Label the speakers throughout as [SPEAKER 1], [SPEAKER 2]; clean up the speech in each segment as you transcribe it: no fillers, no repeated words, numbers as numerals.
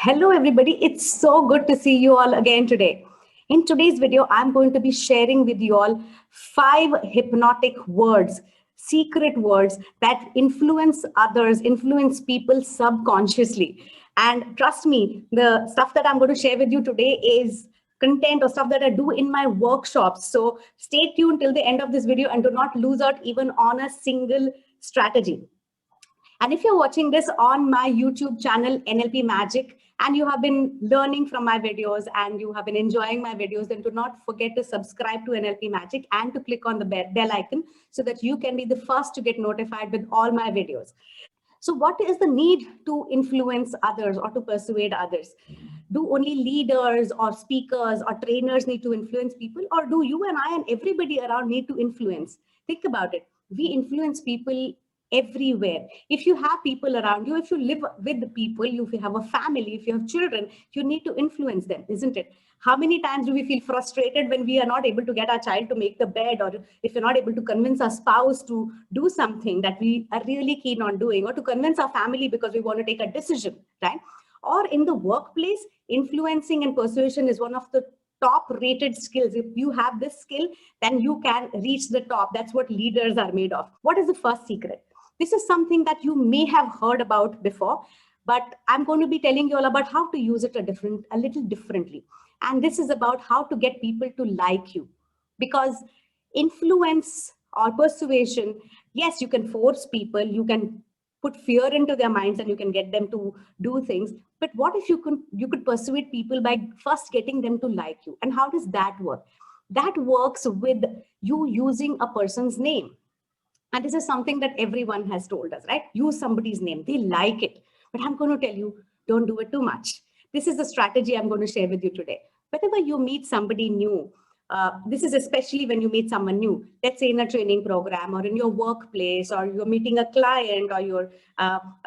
[SPEAKER 1] Hello, everybody. It's so good to see you all again today. In today's video, I'm going to be sharing with you all 5 hypnotic words, secret words that influence others, influence people subconsciously. And trust me, the stuff that I'm going to share with you today is content or stuff that I do in my workshops. So stay tuned till the end of this video and do not lose out even on a single strategy. And if you're watching this on my YouTube channel, NLP Magic, and you have been learning from my videos and you have been enjoying my videos, then do not forget to subscribe to NLP Magic and to click on the bell icon so that you can be the first to get notified with all my videos. So what is the need to influence others or to persuade others? Do only leaders or speakers or trainers need to influence people, or do you and I and everybody around need to influence? Think about it. We influence people everywhere. If you have people around you, if you live with the people, if you have a family, if you have children, you need to influence them, isn't it? How many times do we feel frustrated when we are not able to get our child to make the bed, or if we're not able to convince our spouse to do something that we are really keen on doing, or to convince our family because we want to take a decision, right? Or in the workplace, influencing and persuasion is one of the top rated skills. If you have this skill, then you can reach the top. That's what leaders are made of. What is the first secret? This is something that you may have heard about before, but I'm going to be telling you all about how to use it a little differently. And this is about how to get people to like you. Because influence or persuasion, yes, you can force people, you can put fear into their minds and you can get them to do things. But what if you could persuade people by first getting them to like you? And how does that work? That works with you using a person's name. And this is something that everyone has told us, right? Use somebody's name. They like it. But I'm going to tell you, don't do it too much. This is the strategy I'm going to share with you today. Whenever you meet somebody new, this is especially when you meet someone new, let's say in a training program or in your workplace, or you're meeting a client, or you're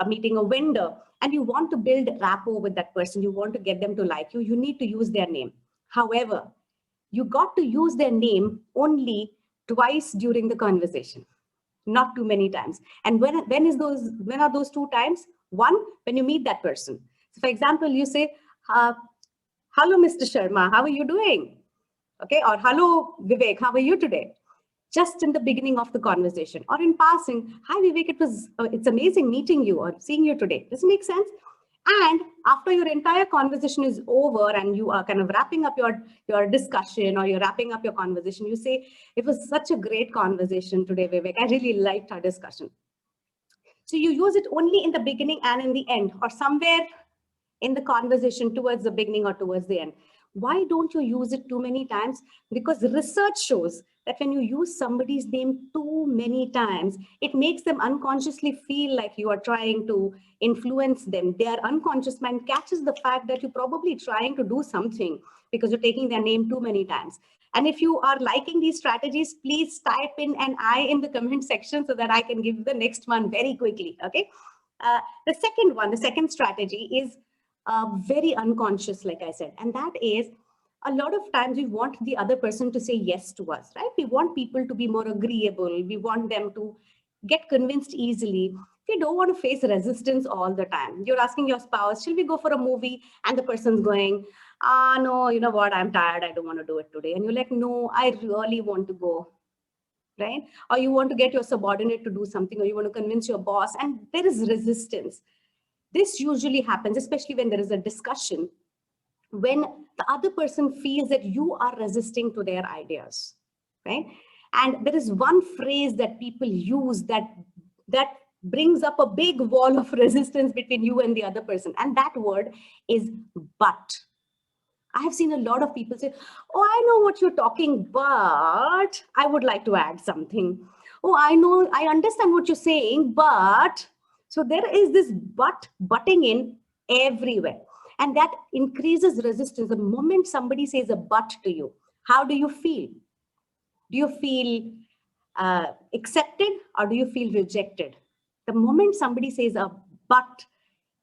[SPEAKER 1] meeting a vendor, and you want to build rapport with that person, you want to get them to like you, you need to use their name. However, you got to use their name only twice during the conversation, not too many times. And when are those 2 times? One, when you meet that person. So for example, you say, hello, Mr. Sharma, how are you doing? Okay, or hello, Vivek, how are you today? Just in the beginning of the conversation, or in passing, hi Vivek, it's amazing meeting you or seeing you today. Does it make sense? And after your entire conversation is over and you are kind of wrapping up your discussion, or you're wrapping up your conversation, you say, it was such a great conversation today, Vivek. I really liked our discussion. So you use it only in the beginning and in the end, or somewhere in the conversation towards the beginning or towards the end. Why don't you use it too many times? Because research shows that when you use somebody's name too many times, it makes them unconsciously feel like you are trying to influence them. Their unconscious mind catches the fact that you're probably trying to do something because you're taking their name too many times. And if you are liking these strategies, please type in an I in the comment section so that I can give the next one very quickly, okay? The second strategy is very unconscious, like I said, and that is, a lot of times we want the other person to say yes to us, right? We want people to be more agreeable. We want them to get convinced easily. We don't want to face resistance all the time. You're asking your spouse, shall we go for a movie? And the person's going, no, you know what? I'm tired. I don't want to do it today. And you're like, no, I really want to go, right? Or you want to get your subordinate to do something, or you want to convince your boss, and there is resistance. This usually happens, especially when there is a discussion, when the other person feels that you are resisting to their ideas, right? And there is one phrase that people use that brings up a big wall of resistance between you and the other person. And that word is but. I have seen a lot of people say, oh, I know what you're talking, but I would like to add something. Oh, I know, I understand what you're saying, but. So there is this butting in everywhere. And that increases resistance. The moment somebody says a but to you, how do you feel? Do you feel accepted, or do you feel rejected? The moment somebody says a but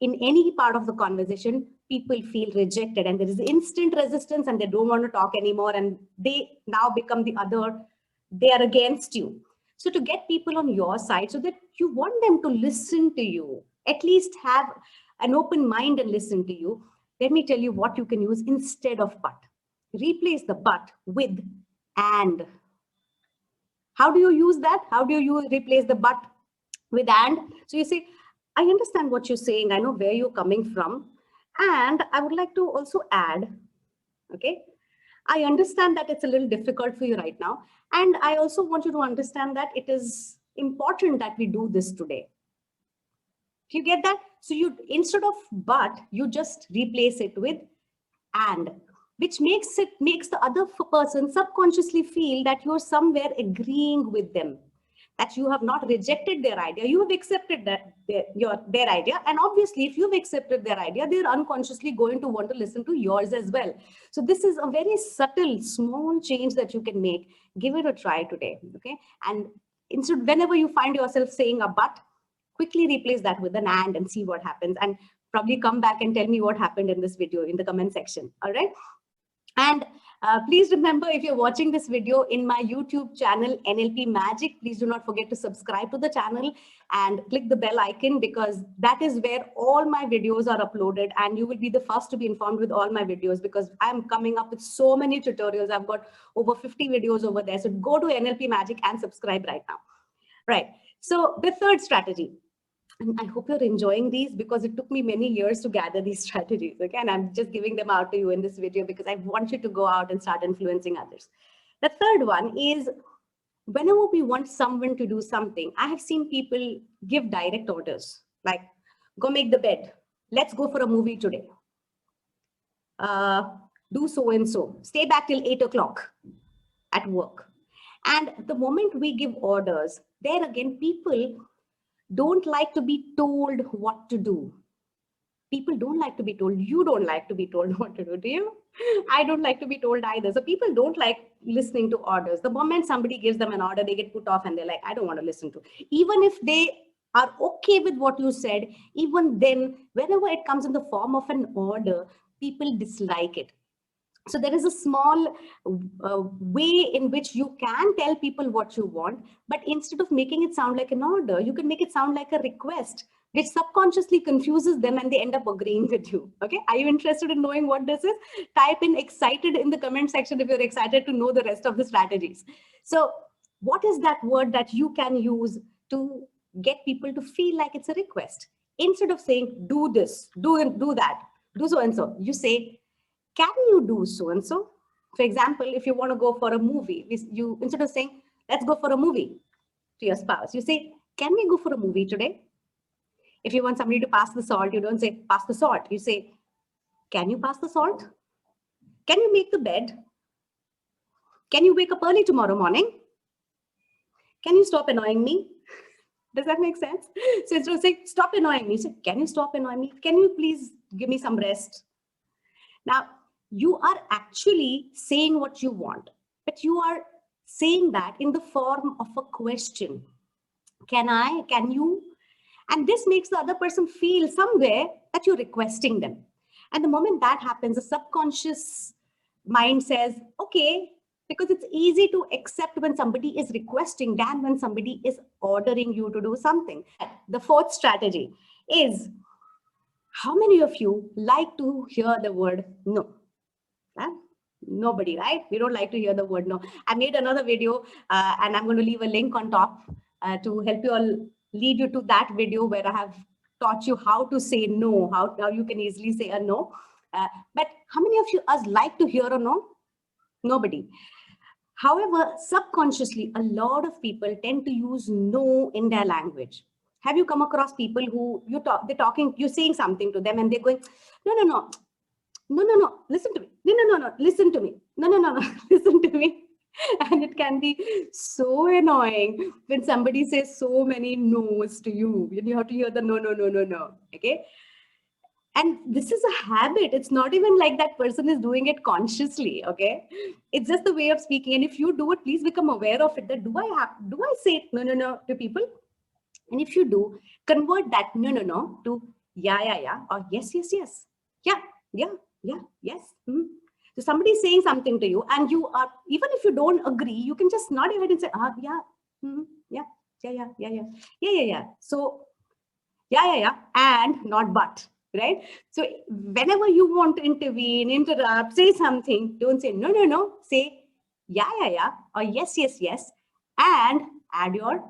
[SPEAKER 1] in any part of the conversation, people feel rejected, and there is instant resistance, and they don't want to talk anymore, and they now become they are against you. So to get people on your side, so that you want them to listen to you, at least have an open mind and listen to you, let me tell you what you can use instead of but. Replace the but with and. How do you use that? How do you replace the but with and? So you say, I understand what you're saying. I know where you're coming from. And I would like to also add, okay, I understand that it's a little difficult for you right now. And I also want you to understand that it is important that we do this today. Do you get that? So you, instead of but, you just replace it with and, which makes the other person subconsciously feel that you're somewhere agreeing with them, that you have not rejected their idea, you have accepted that their idea. And obviously, if you've accepted their idea, they're unconsciously going to want to listen to yours as well. So this is a very subtle, small change that you can make. Give it a try today, okay? And instead, whenever you find yourself saying a but, quickly replace that with an and see what happens. And probably come back and tell me what happened in this video in the comment section, all right? And please remember, if you're watching this video in my YouTube channel, NLP Magic, please do not forget to subscribe to the channel and click the bell icon, because that is where all my videos are uploaded and you will be the first to be informed with all my videos, because I'm coming up with so many tutorials. I've got over 50 videos over there. So go to NLP Magic and subscribe right now. Right. So the third strategy. And I hope you're enjoying these, because it took me many years to gather these strategies. Okay, and I'm just giving them out to you in this video because I want you to go out and start influencing others. The third one is, whenever we want someone to do something, I have seen people give direct orders like, go make the bed. Let's go for a movie today. Do so and so. Stay back till 8 o'clock at work. And the moment we give orders, there again, people don't like to be told what to do. People don't like to be told. You don't like to be told what to do you? I don't like to be told either. So people don't like listening to orders. The moment somebody gives them an order, they get put off and they're like, I don't want to listen to. Even if they are okay with what you said, even then, whenever it comes in the form of an order, people dislike it. So there is a small way in which you can tell people what you want, but instead of making it sound like an order, you can make it sound like a request, which subconsciously confuses them and they end up agreeing with you. Okay, are you interested in knowing what this is? Type in excited in the comment section if you're excited to know the rest of the strategies. So what is that word that you can use to get people to feel like it's a request? Instead of saying, do this, do that, do so and so, you say, can you do so and so? For example, if you want to go for a movie, you, instead of saying, let's go for a movie to your spouse, you say, can we go for a movie today? If you want somebody to pass the salt, you don't say, pass the salt. You say, can you pass the salt? Can you make the bed? Can you wake up early tomorrow morning? Can you stop annoying me? Does that make sense? So instead of saying, stop annoying me, you say, can you stop annoying me? Can you please give me some rest? Now, you are actually saying what you want, but you are saying that in the form of a question. Can I? Can you? And this makes the other person feel somewhere that you're requesting them. And the moment that happens, the subconscious mind says, okay, because it's easy to accept when somebody is requesting than when somebody is ordering you to do something. The fourth strategy is, how many of you like to hear the word no? Huh? Nobody, right? We don't like to hear the word no. I made another video and I'm going to leave a link on top to help you all, lead you to that video where I have taught you how to say no, how you can easily say a no. But how many of us like to hear a no? Nobody. However, subconsciously, a lot of people tend to use no in their language. Have you come across people who you're saying something to them and they're going, no, listen to me. No, listen to me. No, listen to me. And it can be so annoying when somebody says so many no's to you. You have to hear the no. Okay. And this is a habit. It's not even like that person is doing it consciously. Okay. It's just the way of speaking. And if you do it, please become aware of it. That do I say no to people? And if you do, convert that no to yeah, or yes. Yeah, yes. Mm-hmm. So somebody is saying something to you and you are, even if you don't agree, you can just nod your head and say, yeah, mm-hmm, yeah. So yeah, and not but. right? So whenever you want to intervene, interrupt, say something, don't say no, no, no. Say yeah, yeah, yeah, or yes, yes, yes, and add your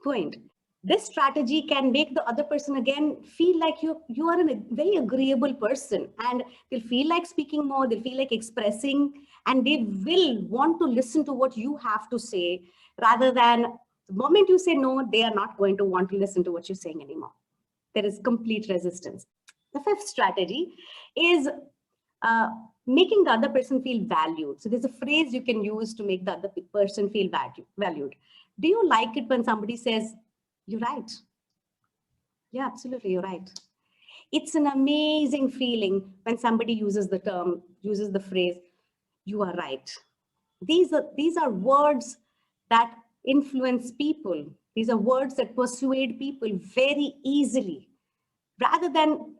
[SPEAKER 1] point. This strategy can make the other person again feel like you are a very agreeable person, and they'll feel like speaking more, they'll feel like expressing, and they will want to listen to what you have to say, rather than the moment you say no, they are not going to want to listen to what you're saying anymore. There is complete resistance. The fifth strategy is uh, making the other person feel valued. So there's a phrase you can use to make the other person feel valued. Do you like it when somebody says, "You're right"? Yeah, absolutely, you're right. It's an amazing feeling when somebody uses the term, uses the phrase, "You are right." These are words that influence people. These are words that persuade people very easily. Rather than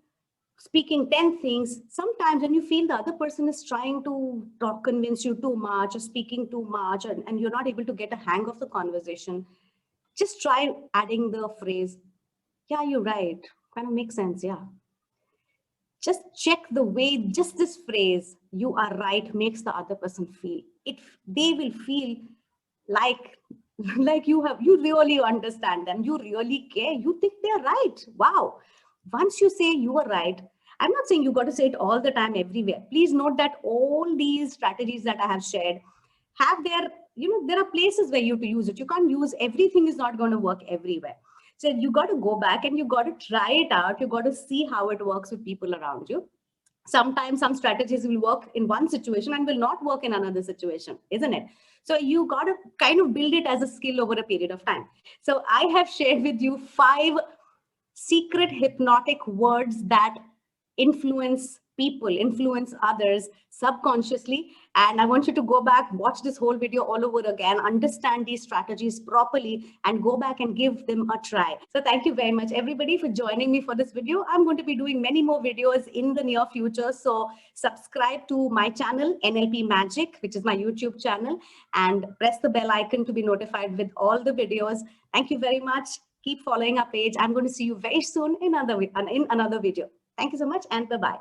[SPEAKER 1] speaking 10 things, sometimes when you feel the other person is trying to talk, convince you too much or speaking too much, and you're not able to get a hang of the conversation, just try adding the phrase, "Yeah, you're right." Kind of makes sense, yeah. Just check the way just this phrase, "You are right," makes the other person feel. They will feel like like you really understand them, you really care, you think they're right. Wow. Once you say you are right, I'm not saying you got to say it all the time everywhere. Please note that all these strategies that I have shared have their, there are places where you to use it. You can't use everything, is not going to work everywhere. So you got to go back and you got to try it out. You got to see how it works with people around you. Sometimes some strategies will work in one situation and will not work in another situation, isn't it? So you got to kind of build it as a skill over a period of time. So I have shared with you 5 secret hypnotic words that influence people, influence others subconsciously. And I want you to go back, watch this whole video all over again, understand these strategies properly, and go back and give them a try. So thank you very much, everybody, for joining me for this video. I'm going to be doing many more videos in the near future. So subscribe to my channel, NLP Magic, which is my YouTube channel, and press the bell icon to be notified with all the videos. Thank you very much. Keep following our page. I'm going to see you very soon in another video. Thank you so much, and bye-bye.